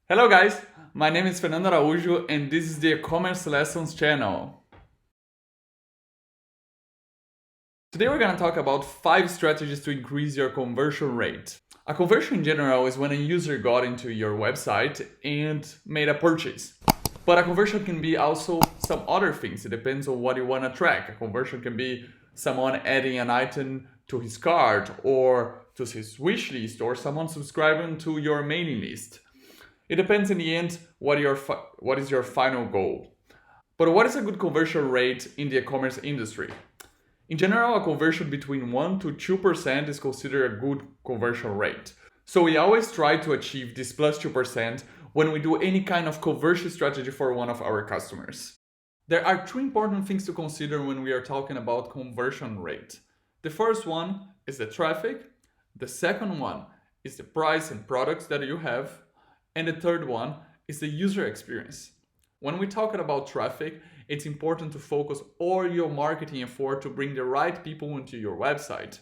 Hello guys, my name is Fernando Araújo and this is the e-commerce lessons channel. Today we're going to talk about 5 strategies to increase your conversion rate. A conversion in general is when a user got into your website and made a purchase. But a conversion can be also some other things. It depends on what you want to track. A conversion can be someone adding an item to his cart or to his wish list, or someone subscribing to your mailing list. It depends in the end what is your final goal. But what is a good conversion rate in the e-commerce industry? In general, a conversion between 1 to 2% is considered a good conversion rate. So we always try to achieve this plus 2% when we do any kind of conversion strategy for one of our customers. There are 3 important things to consider when we are talking about conversion rate. The first one is the traffic, the second one is the price and products that you have, and the third one is the user experience. When we're talking about traffic, it's important to focus all your marketing effort to bring the right people into your website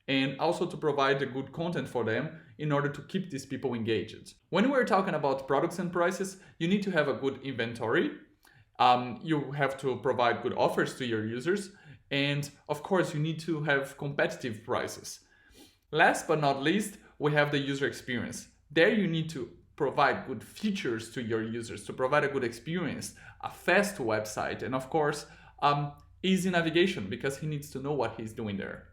and also to provide the good content for them in order to keep these people engaged. When we're talking about products and prices, you need to have a good inventory. You have to provide good offers to your users, and of course you need to have competitive prices. Last but not least, we have the user experience. There you need to provide good features to your users, to provide a good experience, a fast website, and of course, easy navigation, because he needs to know what he's doing there.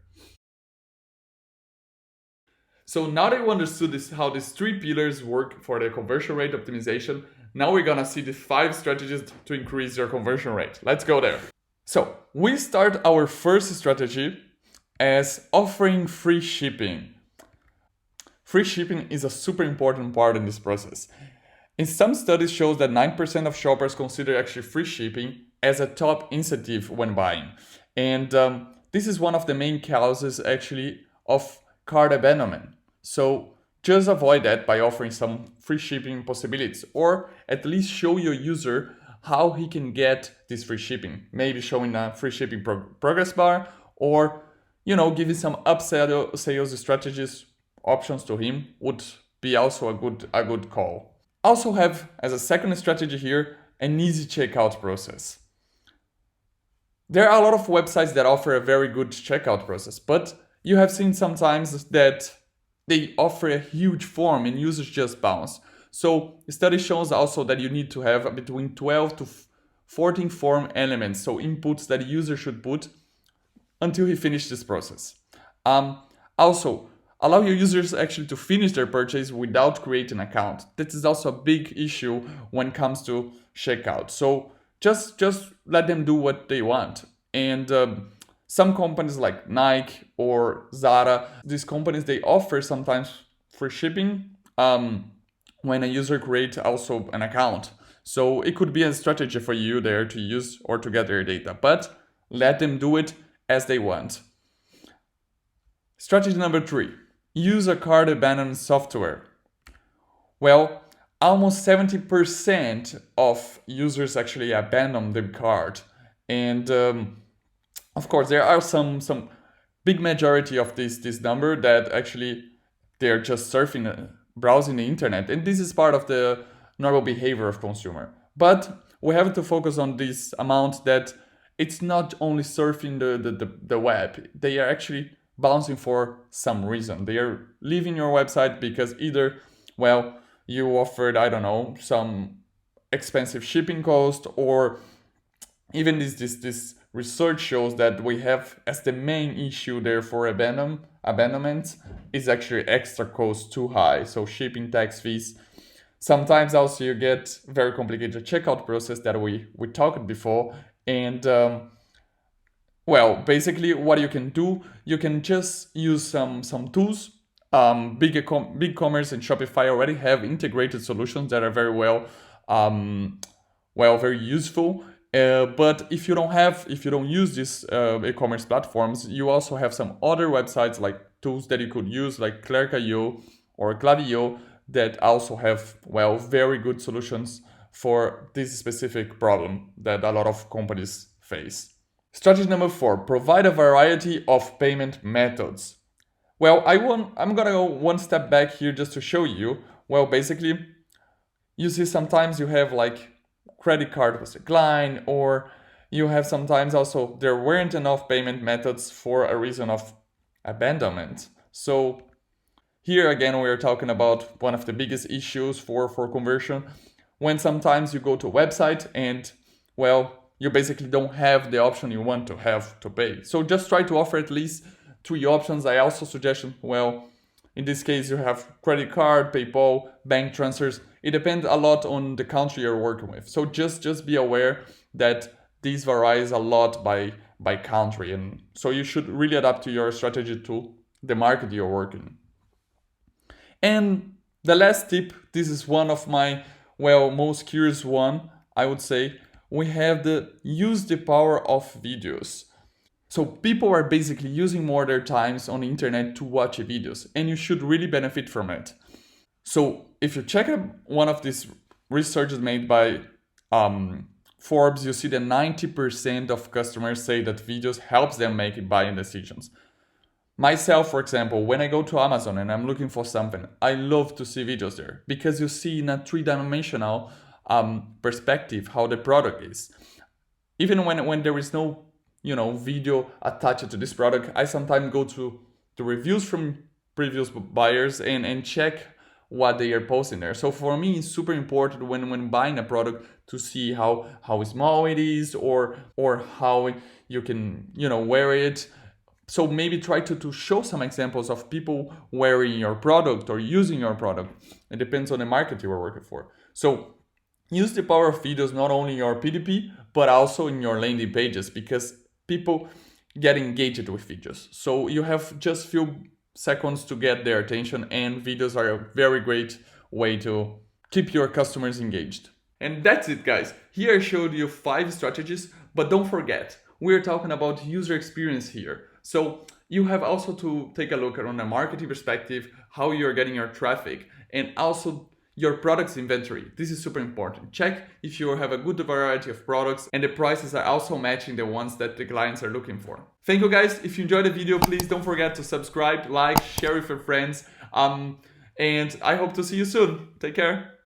So now that you understood how these 3 pillars work for the conversion rate optimization, now we're gonna see the 5 strategies to increase your conversion rate. Let's go there. So we start our first strategy as offering free shipping. Free shipping is a super important part in this process. In some studies shows that 9% of shoppers consider actually free shipping as a top incentive when buying. And this is one of the main causes actually of cart abandonment. So just avoid that by offering some free shipping possibilities, or at least show your user how he can get this free shipping. Maybe showing a free shipping progress bar, or giving some upsell sales strategies options to him would be also a good call. Also have as a second strategy here an easy checkout process. There are a lot of websites that offer a very good checkout process, but you have seen sometimes that they offer a huge form and users just bounce. So the study shows also that you need to have between 12 to 14 form elements, so inputs that the user should put until he finishes this process. Also, allow your users actually to finish their purchase without creating an account. This is also a big issue when it comes to checkout. So just let them do what they want. And some companies like Nike or Zara, these companies, they offer sometimes free shipping when a user creates also an account. So it could be a strategy for you there to use or to get their data, but let them do it as they want. Strategy number 3. Use a cart abandonment software. Well, almost 70% of users actually abandon their cart. And of course, there are some big majority of this number that actually they're just surfing, browsing the internet. And this is part of the normal behavior of consumer. But we have to focus on this amount that it's not only surfing the web. They are actually bouncing for some reason. They are leaving your website because either, you offered, some expensive shipping cost, or even this research shows that we have as the main issue there for abandonment is actually extra cost too high. So shipping, tax fees. Sometimes also you get very complicated checkout process that we talked before. And basically what you can do, you can just use some tools. BigCommerce and Shopify already have integrated solutions that are very very useful. But if you don't use these e-commerce platforms, you also have some other websites like tools that you could use, like Clerk.io or Klaviyo, that also have very good solutions for this specific problem that a lot of companies face. Strategy number 4, provide a variety of payment methods. I'm gonna go one step back here just to show you. Basically, you see sometimes you have like credit card was declined, or you have sometimes also there weren't enough payment methods for a reason of abandonment. So here again we are talking about one of the biggest issues for conversion, when sometimes you go to a website and, well, you basically don't have the option you want to have to pay. So just try to offer at least 3 options. I also suggest, well, in this case you have credit card, PayPal, bank transfers. It depends a lot on the country you're working with. So just be aware that these varies a lot by country, and so you should really adapt to your strategy to the market you're working. And the last tip, this is one of my, well, most curious one, I would say, we have the use the power of videos. So people are basically using more their times on the internet to watch videos, and you should really benefit from it. So if you check out one of these researches made by Forbes, you see that 90% of customers say that videos helps them make buying decisions. Myself, for example, when I go to Amazon and I'm looking for something, I love to see videos there because you see in a three-dimensional perspective how the product is. Even when there is no video attached to this product, I sometimes go to the reviews from previous buyers and check what they are posting there. So for me, it's super important when buying a product to see how small it is, or how you can wear it. So maybe try to show some examples of people wearing your product or using your product. It depends on the market you are working for. So use the power of videos not only in your PDP, but also in your landing pages, because people get engaged with videos. So you have just few seconds to get their attention, and videos are a very great way to keep your customers engaged. And that's it, guys. Here I showed you 5 strategies, but don't forget, we're talking about user experience here. So you have also to take a look at on a marketing perspective, how you're getting your traffic, and also your products inventory. This is super important. Check if you have a good variety of products and the prices are also matching the ones that the clients are looking for. Thank you, guys. If you enjoyed the video, please don't forget to subscribe, like, share with your friends. And I hope to see you soon. Take care.